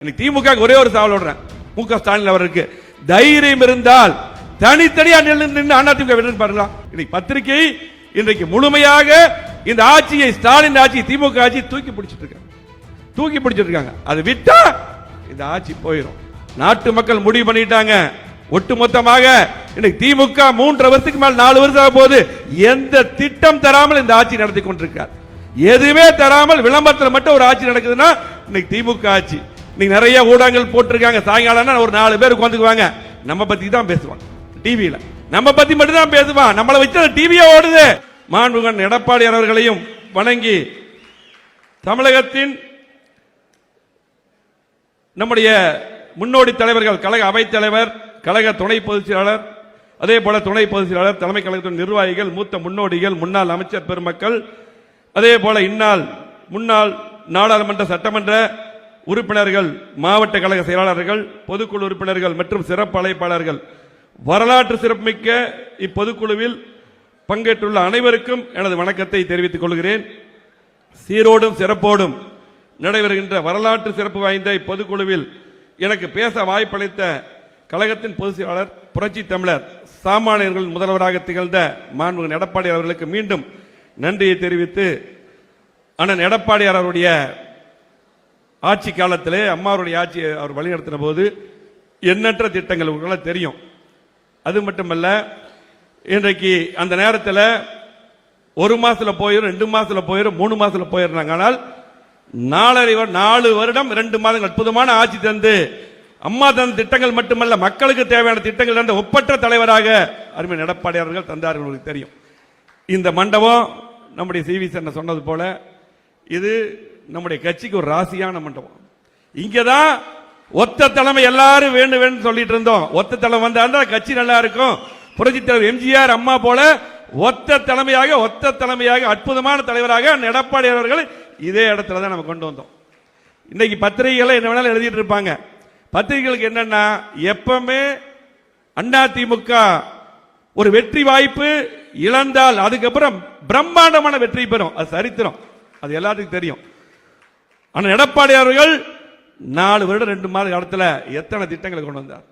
திமுக ஒரே ஒரு சவால் விடுறேன். மு.க. ஸ்டாலின் அவருக்கு தைரியம் இருந்தால் தனித்தனியா நின்று அதிமுக வெற்றி பாருங்களா. இன்னைக்கு பத்திரிகை இன்றைக்கு முழுமையாக இந்த ஆட்சியை, ஸ்டாலின் ஆட்சி, திமுக ஆட்சி தூக்கி பிடிச்சிட்டு இருக்காங்க. அது விட்டா இந்த ஆட்சி போயிடும். நாட்டு மக்கள் முடிவு பண்ணிட்டாங்க. ஒட்டுமொத்தமாக இன்னைக்கு திமுக 3 வருஷத்துக்கு மேல் 4 வருஷம் ஆக போது எந்த திட்டம் தராமல் இந்த ஆட்சி நடத்தி கொண்டிருக்கார். எதுவுமே தராமல் விளம்பரத்தில் மட்டும் ஒரு ஆட்சி நடக்குதுன்னா இன்னைக்கு திமுக ஆட்சி. இன்னைக்கு நிறைய ஊடகங்கள் போட்டிருக்காங்க. சாயங்காலம் ஒரு 4 பேர் உட்காந்துக்குவாங்க, நம்ம பத்தி தான் பேசுவாங்க. டிவியில நம்ம பத்தி மட்டும் தான் பேசுவான். நம்மளை வச்சு டிவியே ஓடுது. மாண்புமிகு எடப்பாடி அவர்களையும் வணங்கி தமிழகத்தின் நம்முடைய முன்னோடி தலைவர்கள், கழக அவைத் தலைவர், கழக துணை பொதுச் செயலாளர், அதே போல துணை பொதுச் செயலாளர், தலைமை கழகத்தின் நிர்வாகிகள், மூத்த முன்னோடிகள், முன்னாள் அமைச்சர் பெருமக்கள், அதே போல முன்னாள் நாடாளுமன்ற சட்டமன்ற உறுப்பினர்கள், மாவட்ட கழக செயலாளர்கள், பொதுக்குழு உறுப்பினர்கள் மற்றும் சிறப்பு அழைப்பாளர்கள், வரலாற்று சிறப்புமிக்க இப்பொதுக்குழுவில் பங்கேற்றுள்ள அனைவருக்கும் எனது வணக்கத்தை தெரிவித்துக் கொள்கிறேன். சீரோடும் சிறப்போடும் நடைபெறுகின்ற வரலாற்று சிறப்பு வாய்ந்த இப்பொதுக்குழுவில் எனக்கு பேச வாய்ப்பளித்த கழகத்தின் பொதுச் செயலாளர், புரட்சி தமிழர், சாமானியர்கள் முதல்வராக திகழ்ந்த மாண்புமிகு எடப்பாடி அவர்களுக்கு மீண்டும் நன்றியை தெரிவித்து, அண்ணன் எடப்பாடி அவருடைய ஆட்சி காலத்திலே, அம்மாவுடைய ஆட்சி அவர் வழிநடத்தின போது எண்ணற்ற திட்டங்கள் உங்களுக்கு தெரியும். அது மட்டுமல்ல, இன்றைக்கு அந்த நேரத்தில் 1 மாசத்துல போயிடும், 2 மாசத்துல போயிடும், 3 மாசத்துல போயிடுறாங்க. ஆனால் 4 வருடம் 2 மாதங்கள் அற்புதமான ஆட்சி தந்து, அம்மா தந்த திட்டங்கள் மட்டுமல்ல, மக்களுக்கு தேவையான திட்டங்கள் தந்த ஒப்பற்ற தலைவராக அருமை எடப்பாடி அவர்கள் தந்தார்கள். உங்களுக்கு தெரியும். இந்த மண்டபம் நம்முடைய சிவி சென்ன சொன்னது போல இது நம்முடைய கட்சிக்கு ஒரு ராசியான மண்டபம். இங்கதான் ஒத்த தலைமை எல்லாரும் வேண்டும் சொல்லிட்டு இருந்தோம். ஒத்த தலைமை வந்தா கட்சி நல்லா இருக்கும். புரட்சி தலைவர் எம்ஜிஆர், அம்மா போல ஒத்த தலைமையாக அற்புதமான தலைவராக எடப்பாடி அவர்கள் இதே இடத்துல தான் நம்ம கொண்டு வந்தோம். இன்னைக்கு பத்திரிகைகளை என்ன வேணாலும் எழுதிட்டு இருப்பாங்க. பத்திரிகைகளுக்கு என்னன்னா, எப்பவுமே அதிமுக ஒரு வெற்றி வாய்ப்பு இழந்தால் அதுக்கப்புறம் பிரம்மாண்டமான வெற்றி பெறும். அது சரித்திரம், அது எல்லாத்துக்கும் தெரியும். ஆனா எடப்பாடி அவர்கள் 4 வருடம் 2 மாத காலத்தில் எத்தனை திட்டங்களை கொண்டு வந்தார்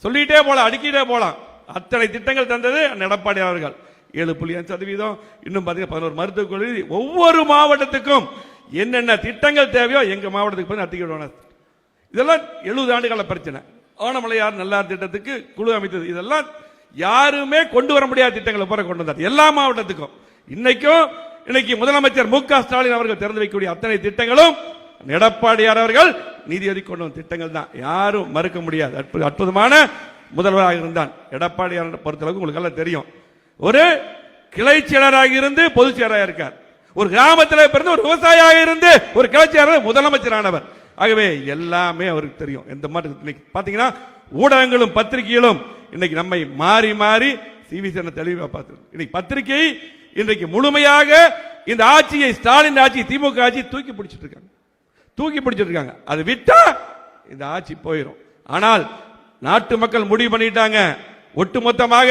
சொல்லிட்டே போலாம், அடுக்கிட்டே போலாம். அத்தனை திட்டங்கள் தந்தது எடப்பாடி அவர்கள். 7.5%, இன்னும் 11 மருத்துவக் கல்லூரி, ஒவ்வொரு மாவட்டத்துக்கும் என்னென்ன திட்டங்கள் தேவையோ எங்க மாவட்டத்துக்கு நடத்திக்கிடுவாங்க. இதெல்லாம் 70 ஆண்டுகால பிரச்சனை. ஆனமலையார் நல்லார் திட்டத்துக்கு குழு அமைத்தது. இதெல்லாம் யாருமே கொண்டு வர முடியாத திட்டங்களை பூரா கொண்டு வந்தார் எல்லா மாவட்டத்துக்கும். இன்னைக்கு முதலமைச்சர் மு.க. ஸ்டாலின் அவர்கள் திறந்து வைக்கக்கூடிய அத்தனை திட்டங்களும் எடப்பாடியார் அவர்கள் நிதி ஒதுக்கி கொண்டு வந்த திட்டங்கள் தான். யாரும் மறுக்க முடியாது. அற்புதமான முதல்வராக இருந்தான் எடப்பாடியார். பொறுத்தளவுக்கு உங்களுக்கு எல்லாம் தெரியும். ஒரு கிளை செயலராக இருந்து பொதுச் செயலராக இருக்கார். ஒரு கிராமத்தில் பிறந்து ஒரு விவசாயியாக இருந்து ஒரு கிளை செயலர் முதலமைச்சரானவர். ஆகவே எல்லாமே அவருக்கு தெரியும். எந்த மாதிரி இன்னைக்கு பாத்தீங்கன்னா ஊடகங்களும் பத்திரிகைகளும் இன்னைக்கு நம்மை மாறி மாறி சிவி சென்ன தெளிவாக பார்த்து, இன்னைக்கு பத்திரிகை இன்றைக்கு முழுமையாக இந்த ஆட்சியை, ஸ்டாலின் ஆட்சி, திமுக ஆட்சி தூக்கி பிடிச்சிட்டு இருக்காங்க. அது விட்டா இந்த ஆட்சி போயிடும். ஆனால் நாட்டு மக்கள் முடிவு பண்ணிட்டாங்க. ஒட்டுமொத்தமாக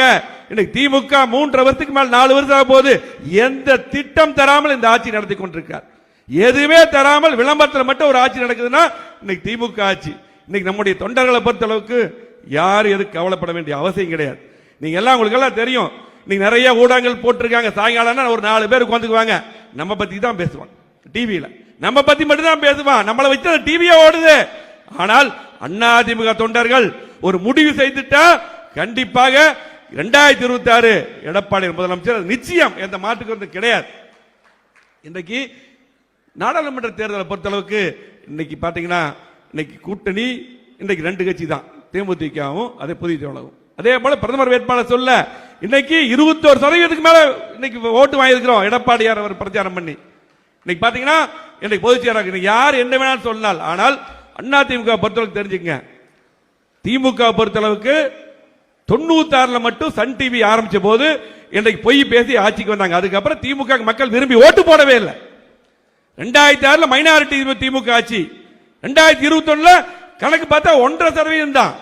இன்னைக்கு திமுக 3 வருஷத்துக்கு மேல் 4 வருஷம் ஆக போது எந்த திட்டம் தராமல் இந்த ஆட்சி நடத்தி கொண்டிருக்கார். எதுவுமே தராமல் விளம்பரத்தில் மட்டும் ஒரு ஆட்சி நடக்குதுன்னா இன்னைக்கு திமுக ஆட்சி. இன்னைக்கு நம்முடைய தொண்டர்களை பொறுத்த அளவுக்கு யாரும் எதுக்கு கவலைப்பட வேண்டிய அவசியம் கிடையாது. நீங்க எல்லாம் உங்களுக்கு எல்லாம் தெரியும். நீங்க நிறைய ஊடகங்கள் போட்டிருக்காங்க. சாயங்காலம் ஒரு 4 பேர் உட்காந்துக்குவாங்க, நம்ம பத்தி தான் பேசுவாங்க. டிவியில நம்ம பத்தி மட்டும் தான் பேசுவான். நம்மளை வச்சு டிவியே ஓடுது. ஆனால் அதிமுக தொண்டர்கள் ஒரு முடிவு செய்துட்டா கண்டிப்பாக 2026 எடப்பாடி முதலமைச்சர் நிச்சயம், எந்த மாற்றுக்கு கிடையாது. இன்றைக்கு நாடாளுமன்ற தேர்தலை பொறுத்தளவுக்கு இன்னைக்கு பாத்தீங்கன்னா இன்னைக்கு கூட்டணி இன்னைக்கு 2 கட்சி தான், தேமுதிகவும் அதே புதிய தமிழகம். அதே போல பிரதமர் வேட்பாளர் சொல்ல இன்னைக்கு 21% மேல இன்னைக்கு ஓட்டு வாங்கியிருக்கிறோம் எடப்பாடியார் அவர் பிரச்சாரம் பண்ணி. இன்னைக்கு பாத்தீங்கன்னா இன்னைக்கு பொதுச் செயலாளர் யார் என்ன வேணாலும் சொன்னால், ஆனால் அதிமுக பொறுத்தளவுக்கு தெரிஞ்சுங்க, திமுக பொறுத்தளவுக்கு 96 மட்டும் சன் டிவி ஆரம்பிச்ச போது இன்றைக்கு பொய் பேசி ஆட்சிக்கு வந்தாங்க. அதுக்கப்புறம் திமுக மக்கள் விரும்பி ஓட்டு போடவே இல்லை. 2006 மைனாரிட்டி திமுக ஆட்சி. 2021 கணக்கு பார்த்தா 1.5% தான்.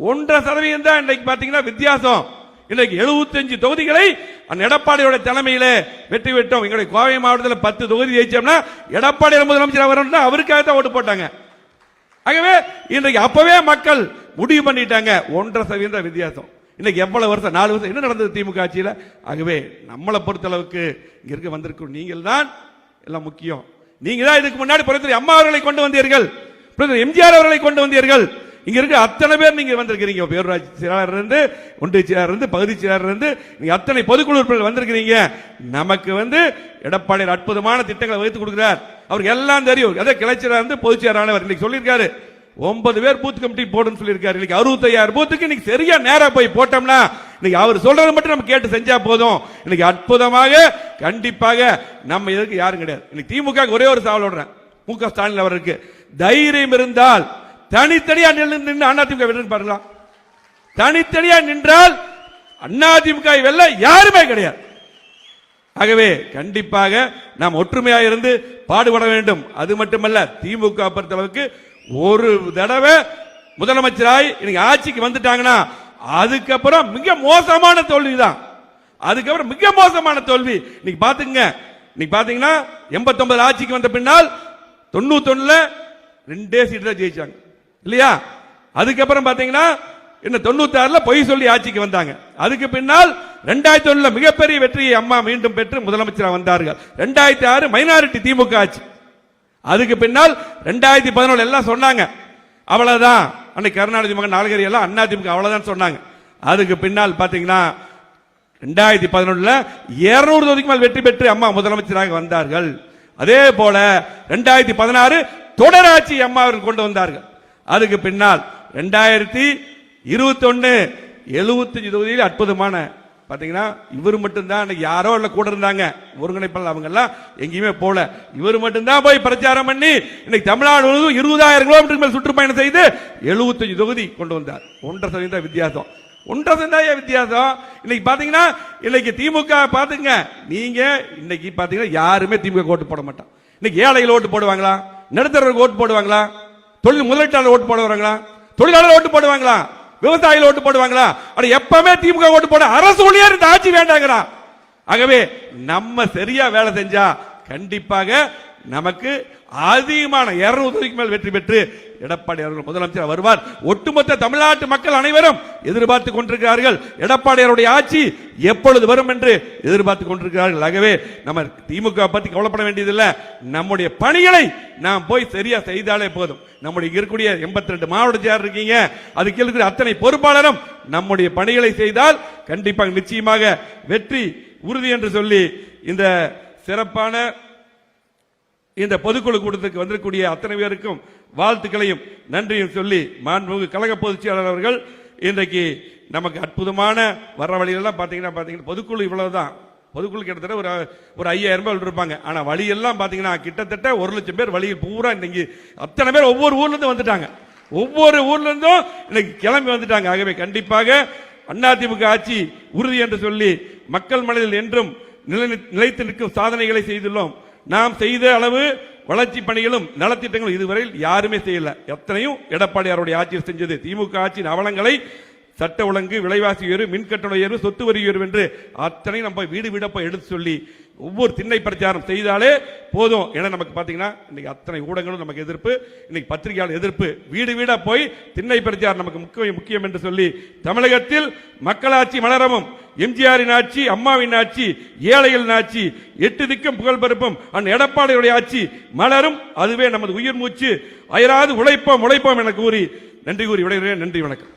1.5% தான் இன்னைக்கு பாத்தீங்கன்னா வித்தியாசம். இன்னைக்கு 75 தொகுதிகளை எடப்பாடியோட தலைமையில வெற்றி பெற்றோம். எங்களுடைய கோவை மாவட்டத்தில் 10 தொகுதி ஜெயிச்சோம்னா எடப்பாடி முதலமைச்சர் வரணும்னா அவருக்காக தான் ஓட்டு போட்டாங்க. ஆகவே இன்றைக்கு அப்பவே மக்கள் முடிவு பண்ணிட்டாங்க 1.5% வித்தியாசம். இன்னைக்கு எவ்வளவு வருஷம் 4 வருஷம் என்ன நடந்தது திமுக ஆட்சியில்? ஆகவே நம்மளை பொறுத்தளவுக்கு இங்க இருக்க வந்திருக்கும் நீங்கள் தான் எல்லாம் முக்கியம். நீங்க தான் இதுக்கு முன்னாடி புரட்சி அம்மா அவர்களை கொண்டு வந்தீர்கள், எம்ஜிஆர் அவர்களை கொண்டு வந்தீர்கள். இங்க இருக்க அத்தனை பேர் நீங்க வந்திருக்கிறீங்க. பேரூராட்சி செயலாளர் இருந்து, ஒன்றிய செயலாளர் இருந்து, பகுதி செயலாளர் இருந்து, நீங்க அத்தனை பொதுக்குழு உறுப்பினர்கள் வந்திருக்கிறீங்க. நமக்கு எடப்பாடி அற்புதமான திட்டங்களை வகுத்து கொடுக்கிறார். அவருக்கு எல்லாம் தெரியும். அதே கிளைச்சலா இருந்து பொதுச் செயலாளர் இன்னைக்கு சொல்லியிருக்காரு 9 பேர் பூத் கமிட்டி போடுன்னு சொல்லியிருக்காரு. இன்னைக்கு 65,000 பூத்துக்கு இன்னைக்கு சரியா நேரா போய் போட்டோம்னா இன்னைக்கு அவர் சொல்றது மட்டும் நம்ம கேட்டு செஞ்சா போதும். இன்னைக்கு அற்புதமாக கண்டிப்பாக நம்ம எதுக்கு யாரும் கிடையாது. இன்னைக்கு திமுக ஒரே ஒரு சவால் விடுறேன், மு.க. ஸ்டாலின் அவருக்கு தைரியம் இருந்தால் தனித்தனியா நின்று அதிமுக வெற்றி பாருங்களா. தனித்தனியா நின்றால் அதிமுக வெல்ல யாருமே கிடையாது. ஆகவே கண்டிப்பாக நாம் ஒற்றுமையாக இருந்து பாடுபட வேண்டும். அது மட்டுமல்ல, திமுக பொறுத்தளவுக்கு ஒரு தடவை முதலமைச்சராய் இன்னைக்கு ஆட்சிக்கு வந்துட்டாங்கன்னா அதுக்கப்புறம் மிக மோசமான தோல்விதான். அதுக்கப்புறம் மிக மோசமான தோல்வி. இன்னைக்கு பாத்துங்க, இன்னைக்கு பாத்தீங்கன்னா 89 ஆட்சிக்கு வந்த பின்னால் 91 2 சீட் தான் ஜெயிச்சாங்க இல்லையா? அதுக்கப்புறம் பாத்தீங்கன்னா என்ன 96 பொய் சொல்லி ஆட்சிக்கு வந்தாங்க. அதுக்கு பின்னால் 2001 மிகப்பெரிய வெற்றியை அம்மா மீண்டும் பெற்று முதலமைச்சராக வந்தார்கள். 2006 மைனாரிட்டி திமுக ஆட்சி. அதுக்கு பின்னால் 2011 எல்லாம் சொன்னாங்க அவ்வளவுதான். அன்னைக்கு கருணாநிதி மகன் நால்கரி எல்லாம் அதிமுக அவ்வளவுதான் சொன்னாங்க. அதுக்கு பின்னால் பாத்தீங்கன்னா 2011 200 தொகுதிக்கு மேல் வெற்றி பெற்று அம்மா முதலமைச்சராக வந்தார்கள். அதே போல 2016 தொடராட்சி அம்மா அவர்கள் கொண்டு வந்தார்கள். அதுக்கு பின்னால் 2021 75 தொகுதியில் அற்புதமான பாத்தீங்கன்னா இவர் மட்டும்தான் யாரோ இல்ல கூட இருந்தாங்க ஒருங்கிணைப்பாளர், அவங்க எல்லாம் எங்கேயுமே போல. இவர் மட்டும்தான் போய் பிரச்சாரம் பண்ணி இன்னைக்கு தமிழ்நாடு 20,000 கிலோமீட்டர் மேல் சுற்றுப்பயணம் செய்து 75 தொகுதி கொண்டு வந்தார். 1.5% வித்தியாசம். 1.5% வித்தியாசம். இன்னைக்கு பாத்தீங்கன்னா இன்னைக்கு திமுக பாத்துங்க, நீங்க இன்னைக்கு பாத்தீங்கன்னா யாருமே திமுக ஓட்டு போட மாட்டான். இன்னைக்கு ஏழைகள் ஓட்டு போடுவாங்களா? நடுத்தரருக்கு ஓட்டு போடுவாங்களா? தொழில் முதலீட்டாளர் ஓட்டு போடுவாங்களா? தொழிலாளர் ஓட்டு போடுவாங்களா? விவசாயிகள் ஓட்டு போடுவாங்களா? எப்பவுமே திமுக ஓட்டு போட அரசு ஊழியர் இந்த ஆட்சி வேண்டாங்கிறா. ஆகவே நம்ம சரியா வேலை செஞ்சா கண்டிப்பாக நமக்கு அதிகமான 200 தொகுதிக்கு மேல் வெற்றி பெற்று எடப்பாடி அவர்கள் முதலமைச்சர் வருவார். ஒட்டுமொத்த தமிழ்நாட்டு மக்கள் அனைவரும் எதிர்பார்த்து கொண்டிருக்கிறார்கள். எடப்பாடியாருடைய ஆட்சி எப்பொழுது வரும் என்று எதிர்பார்த்து கொண்டிருக்கிறார்கள். ஆகவே நம்ம திமுக பத்தி கவலைப்பட வேண்டியதில்லை. நம்முடைய பணிகளை நாம் போய் சரியா செய்தாலே போதும். நம்முடைய இருக்கக்கூடிய 82 மாவட்ட செயலர் இருக்கீங்க, அதுக்கு இருக்கிற அத்தனை பொறுப்பாளரும் நம்முடைய பணிகளை செய்தால் கண்டிப்பாக நிச்சயமாக வெற்றி உறுதி என்று சொல்லி இந்த சிறப்பான இந்த பொதுக்குழு கூட்டத்துக்கு வந்திருக்கூடிய அத்தனை பேருக்கும் வாழ்த்துக்களையும் நன்றியும் சொல்லி மாண்புமிகு கழக பொதுச் செயலாளர் அவர்கள் இன்றைக்கு நமக்கு அற்புதமான வர்ற வழியெல்லாம் பாத்தீங்கன்னா பொதுக்குழு இவ்வளவுதான். பொதுக்குழு கிட்டத்தட்ட ஒரு 5,000 பேர் இருப்பாங்க. ஆனா வழியெல்லாம் பாத்தீங்கன்னா கிட்டத்தட்ட 1,00,000 பேர் வழியில் பூரா இன்னைக்கு அத்தனை பேர் ஒவ்வொரு ஊர்ல இருந்து வந்துட்டாங்க. ஒவ்வொரு ஊர்ல இருந்தும் இன்னைக்கு கிளம்பி வந்துட்டாங்க. ஆகவே கண்டிப்பாக அதிமுக ஆட்சி உறுதி என்று சொல்லி மக்கள் மனதில் என்றும் நிலைத்து நிற்கும் சாதனைகளை செய்துள்ளோம். நாம் செய்த அளவு வளர்ச்சி பணிகளும் நலத்திட்டங்களும் இதுவரையில் யாருமே செய்யல. எத்தனையும் எடப்பாடியாருடைய ஆட்சியில் செஞ்சது. திமுக ஆட்சியின் அவலங்களை சட்ட ஒழுங்கு, விலைவாசி உயர்வு, மின்கட்டண உயர்வு, சொத்து வரி உயர்வு என்று அத்தனை நம்ம வீடு வீட போய் எடுத்து சொல்லி ஒவ்வொரு திண்ணை பிரச்சாரம் செய்தாலே போதும். ஏன்னா நமக்கு பாத்தீங்கன்னா இன்னைக்கு அத்தனை ஊடகங்களும் நமக்கு எதிர்ப்பு, இன்னைக்கு பத்திரிகையாளர் எதிர்ப்பு, வீடு வீடா போய் திண்ணை பிரச்சாரம் நமக்கு முக்கியம் என்று சொல்லி தமிழகத்தில் மக்களாட்சி மலரவும், எம்ஜிஆரின் ஆட்சி, அம்மாவின் ஆட்சி, ஏழைகளின் ஆட்சி, 8 திக்கும் புகழ் பெருப்பும் அந்த எடப்பாடியுடைய ஆட்சி மலரும். அதுவே நமது உயிர் மூச்சு. அயராது உழைப்போம் என கூறி நன்றி கூறி விடைகிறேன். நன்றி, வணக்கம்.